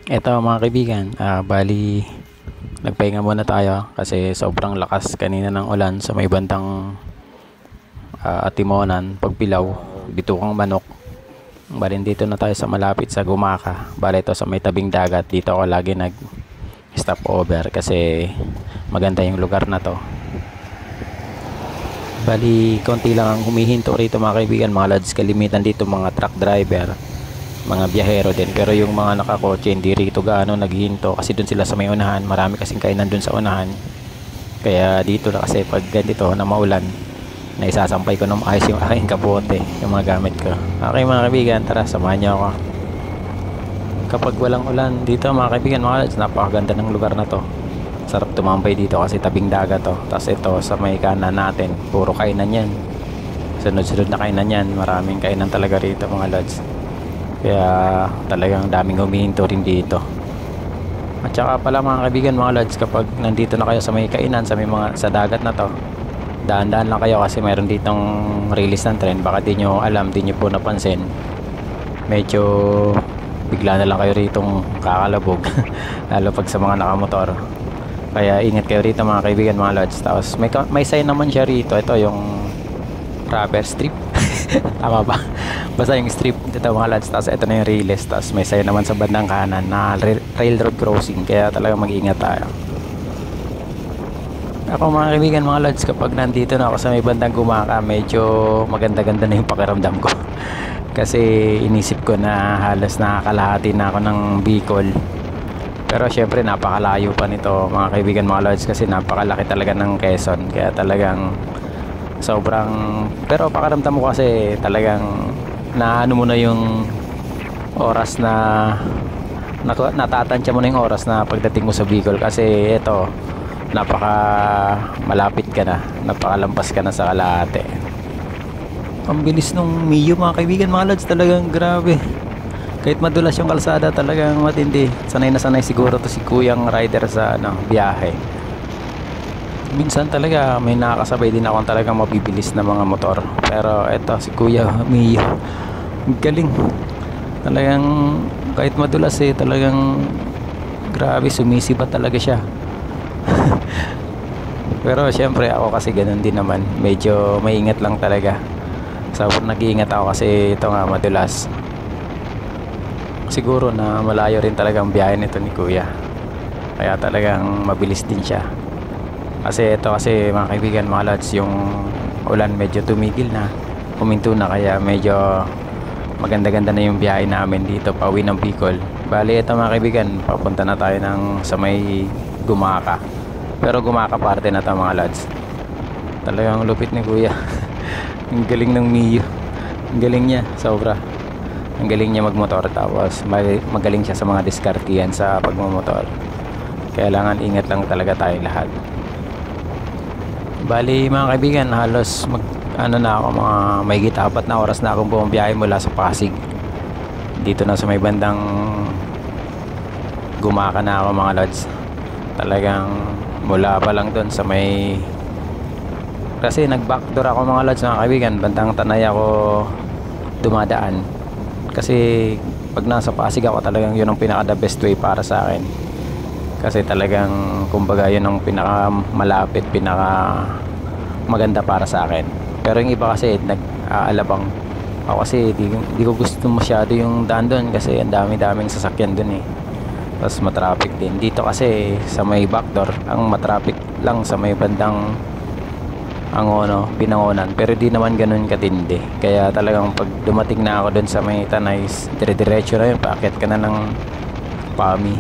Eto mga kaibigan, bali nagpahinga muna tayo kasi sobrang lakas kanina ng ulan sa may bandang Atimonan, Pagpilaw, Bitukang Manok. Bali dito na tayo sa malapit sa Gumaka. Bali ito sa may tabing dagat. Dito ako lagi nag stop over kasi maganda yung lugar na to. Bali konti lang ang humihinto rito mga kaibigan, mga lads. Kalimitan dito mga truck driver, mga biyahero din, pero yung mga nakakotse hindi rito gaano naghihinto kasi dun sila sa may unahan, marami kasing kainan dun sa unahan, kaya dito na kasi pag ganito na maulan na isasampay ko ng maayos yung aking kapote, yung mga gamit ko. Okay mga kaibigan, tara samahan niyo ako. Kapag walang ulan dito mga kaibigan, mga lads, napakaganda ng lugar na to. Sarap tumambay dito kasi tabing dagat to. Tapos ito sa may kanan natin, puro kainan yan, sunod-sunod na kainan yan, maraming kainan talaga rito mga lads. Kaya talagang daming humihinto rin dito. At saka pala mga kaibigan, mga lads, kapag nandito na kayo sa may kainan, sa may mga sa dagat na to, daan-daan lang kayo kasi mayroon ditong release ng tren. Baka di nyo alam, di nyo po napansin, medyo bigla na lang kayo ritong kakalabog lalo pag sa mga nakamotor. Kaya ingat kayo rito mga kaibigan, mga lads. Tapos may sign naman siya rito, ito yung rubber strip tama ba? Basta yung strip dito mga lads. Tapos ito na yung release. Tapos may sign naman sa bandang kanan na railroad crossing, kaya talaga mag-ingat tayo. Ako mga kaibigan, mga lads, kapag nandito na ako sa may bandang Gumaka, medyo maganda-ganda na yung pakiramdam ko kasi inisip ko na halos nakakalahati na ako ng Bicol. Pero syempre napakalayo pa nito mga kaibigan, mga lods, kasi napakalaki talaga ng Quezon. Kaya talagang sobrang, pero pakiramdam mo kasi talagang naano mo na yung oras na natatansya mo na yung oras na pagdating mo sa Bicol, kasi ito napaka malapit ka na, napakalampas ka na sa kalahati. Ang bilis nung Mio mga kaibigan, mga lods, talagang grabe. Kahit madulas yung kalsada, talagang matindi. Sanay na sanay siguro to si kuyang rider sa biyahe. Minsan talaga may nakakasabay din akong talagang mabibilis na mga motor, pero eto si Kuya Mio, galing talagang. Kahit madulas talagang grabe, sumisibat talaga siya. Pero syempre ako kasi ganun din naman, medyo maingat lang talaga. So nag-iingat ako kasi ito nga madulas. Siguro na malayo rin talagang biyahe nito ni Kuya, kaya talagang mabilis din siya. Kasi ito kasi mga kaibigan, mga lods, yung ulan medyo tumigil na, huminto na, kaya medyo maganda-ganda na yung biyahe namin dito pauwi ng Bicol. Bali ito mga kaibigan, papunta na tayo ng sa may Gumaka, pero Gumaka parte na to mga lods. Talagang lupit ni Kuya. Ang galing ng Mio, ang galing niya sobra. Ang galing niya magmotor, tapos magaling siya sa mga diskartiyan sa pagmamotor. Kailangan ingat lang talaga tayong lahat. Bali mga kaibigan, halos ano na ako, mga mahigit 4 na oras na akong bumabiyahe mula sa Pasig. Dito na sa may bandang Gumaka na ako mga lods. Talagang mula pa lang doon sa may, kasi nag backdoor ako mga lods mga kaibigan, bandang Tanay ako dumadaan. Kasi pag nasa Pasig ako, talagang yun ang pinaka the best way para sa akin. Kasi talagang kumbaga yun ang pinaka malapit, pinaka maganda para sa akin. Pero yung iba kasi nag-aalabang. Ako kasi di ko gusto masyado yung daan doon kasi ang dami-daming sasakyan doon eh. Tapos matraffic din. Dito kasi sa may backdoor, ang matraffic lang sa may bandang Binangonan, pero di naman ganun katindi. Kaya talagang pag dumating na ako doon sa may Tanay, dire-diretso na yun, paakyat ka na ng Pami,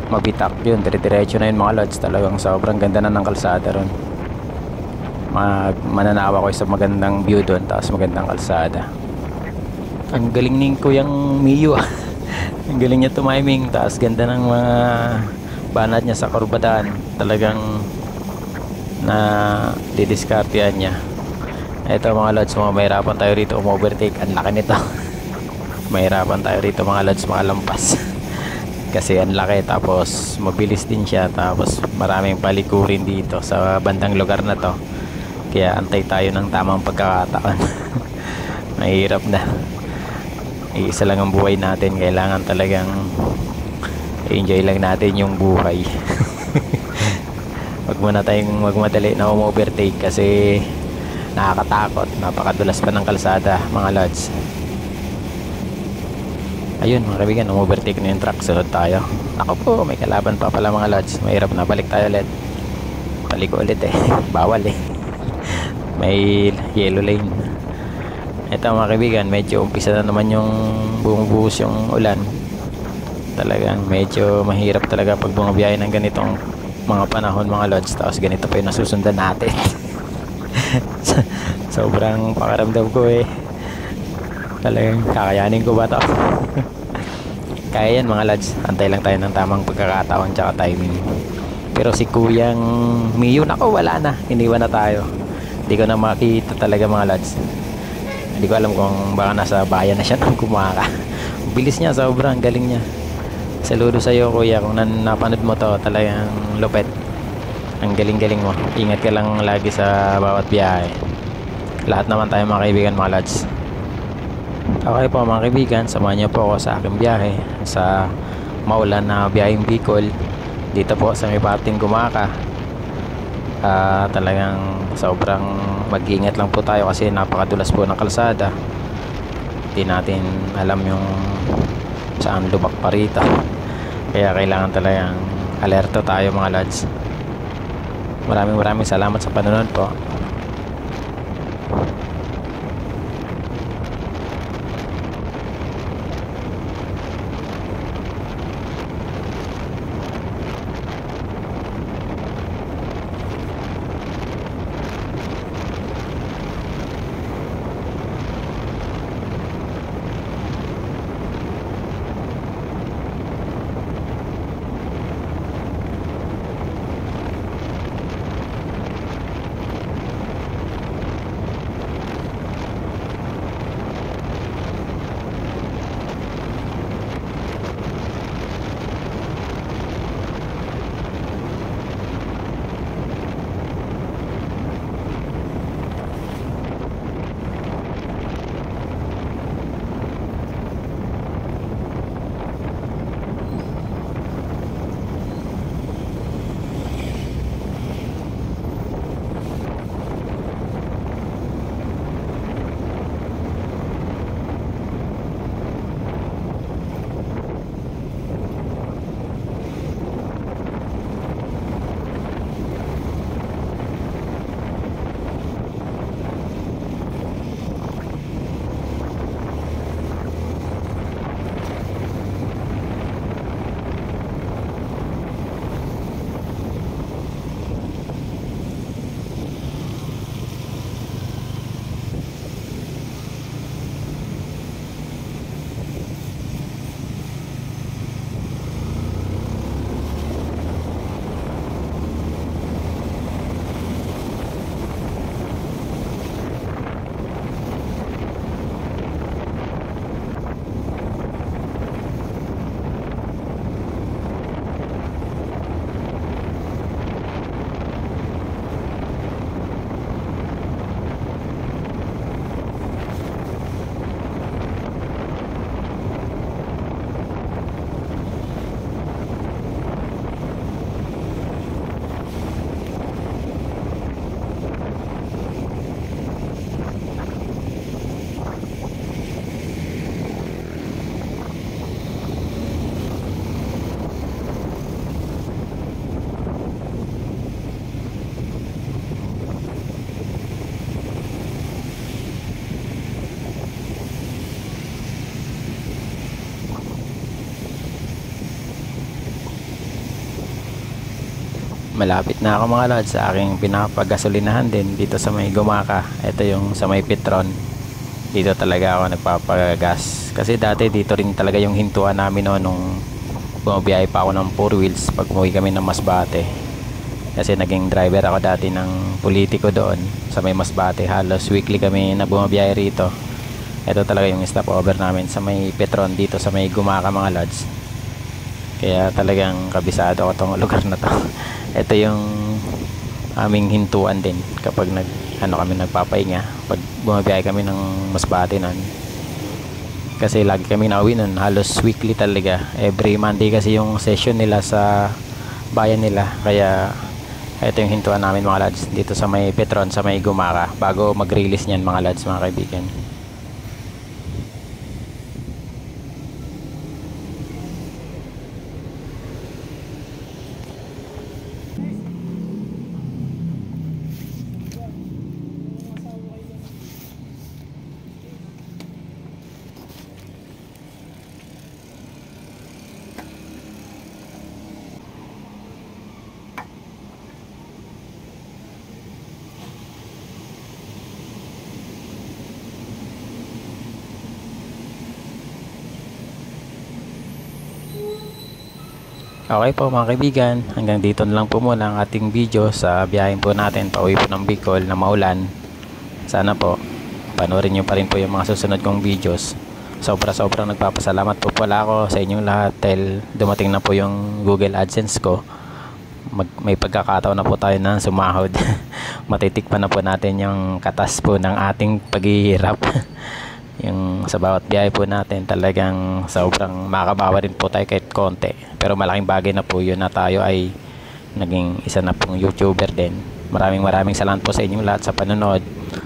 Mabitak, yun dire-diretso na yun mga lods. Talagang sobrang ganda na ng kalsada ron. Mananawa ko sa magandang view doon, tapos magandang kalsada. Ang galing ni Kuyang Mio. Ang galing niya tumiming, tapos ganda ng mga banat niya sa kurbadaan. Talagang na didiskartehan niya. Ito mga lods, mahirapan tayo rito overtake, ang laki nito. Mahirapan tayo rito mga lods, malampas. Kasi ang laki, tapos mabilis din siya, tapos maraming palikurin dito sa bandang lugar na to. Kaya antay tayo ng tamang pagkakataon. Mahirap na, isa lang ang buhay natin, kailangan talagang enjoy lang natin yung buhay. Wag muna tayong magmadali na overtake kasi nakakatakot, napakadulas pa ng kalsada mga lods. Ayun mga kaibigan, overtake na yung truck, sunod tayo. Ako po, may kalaban pa pala mga lods, mahirap na, balik tayo ulit. Paliko ulit bawal may yellow lane. Ito mga kaibigan, medyo umpisa na naman yung bumubuhos yung ulan. Talagang medyo mahirap talaga pag bumabiyahe ng ganitong mga panahon mga lods, tapos ganito pa yung nasusundan natin. Sobrang pakiramdam ko talagang kakayanin ko ba to? Kaya yan mga lods, antay lang tayo ng tamang pagkakataon tsaka timing. Pero si Kuyang Mio, nako wala na, iniwan na tayo. Hindi ko na makita talaga mga lods. Hindi ko alam kung baka nasa bayan na siya nang kumaka. Bilis niya, sobrang galing niya. Saludo sa iyo kuya kung napanood mo to, talagang lupet. Ang galing-galing mo. Ingat ka lang lagi sa bawat biyahe. Lahat naman tayo mga kaibigan mga lods. Okay po mga kaibigan, samahan niyo po ako sa aking biyahe sa maulan na biyaheng Bicol. Dito po sa may parting Gumaka. Talagang sobrang mag-iingat lang po tayo kasi napakadulas po ng kalsada. Hindi natin alam yung saan lubak pa rito. Kaya kailangan talagang alerto tayo mga lods. Maraming salamat sa panonood po. Malapit na ako mga lods sa aking pinapagasolinahan din dito sa may Gumaka. Ito yung sa may Petron. Dito talaga ako nagpapagas kasi dati dito rin talaga yung hintuan namin noon nung bumabiyahe pa ako ng 4 wheels pag umuwi kami ng Masbate. Kasi naging driver ako dati ng politiko doon sa may Masbate. Halos weekly kami na bumabiyahe rito. Ito talaga yung stopover namin sa may Petron dito sa may Gumaka mga lods. Kaya talagang kabisado ko tong lugar na to. Ito yung aming hintuan din kapag kami nagpapahinga pag bumabiyahe kami ng Masbate nun. Kasi lagi kami nauwi nun, halos weekly talaga. Every Monday kasi yung session nila sa bayan nila. Kaya ito yung hintuan namin mga lads dito sa may Petron, sa may Gumaka, bago mag-release niyan mga lads, mga kaibigan. Okay po mga kaibigan, hanggang dito na lang po muna ang ating video sa biyahin po natin pauwi po ng Bicol na maulan. Sana po panoorin nyo pa rin po yung mga susunod kong videos. Sobrang nagpapasalamat po pala ako sa inyong lahat dahil dumating na po yung Google AdSense ko. May pagkakataon na po tayo na sumahod. Matitikpan na po natin yung katas po ng ating paghihirap. Yung sa bawat biyahe po natin talagang sobrang makabawa rin po tayo kahit konti, pero malaking bagay na po yun na tayo ay naging isa na pong YouTuber din. Maraming salamat po sa inyong lahat sa panonood,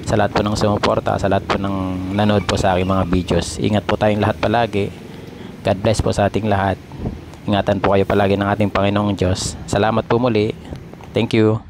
sa lahat po ng sumuporta, sa lahat po ng nanood po sa aking mga videos. Ingat po tayong lahat palagi. God bless po sa ating lahat. Ingatan po kayo palagi ng ating Panginoong Diyos. Salamat po muli. Thank you.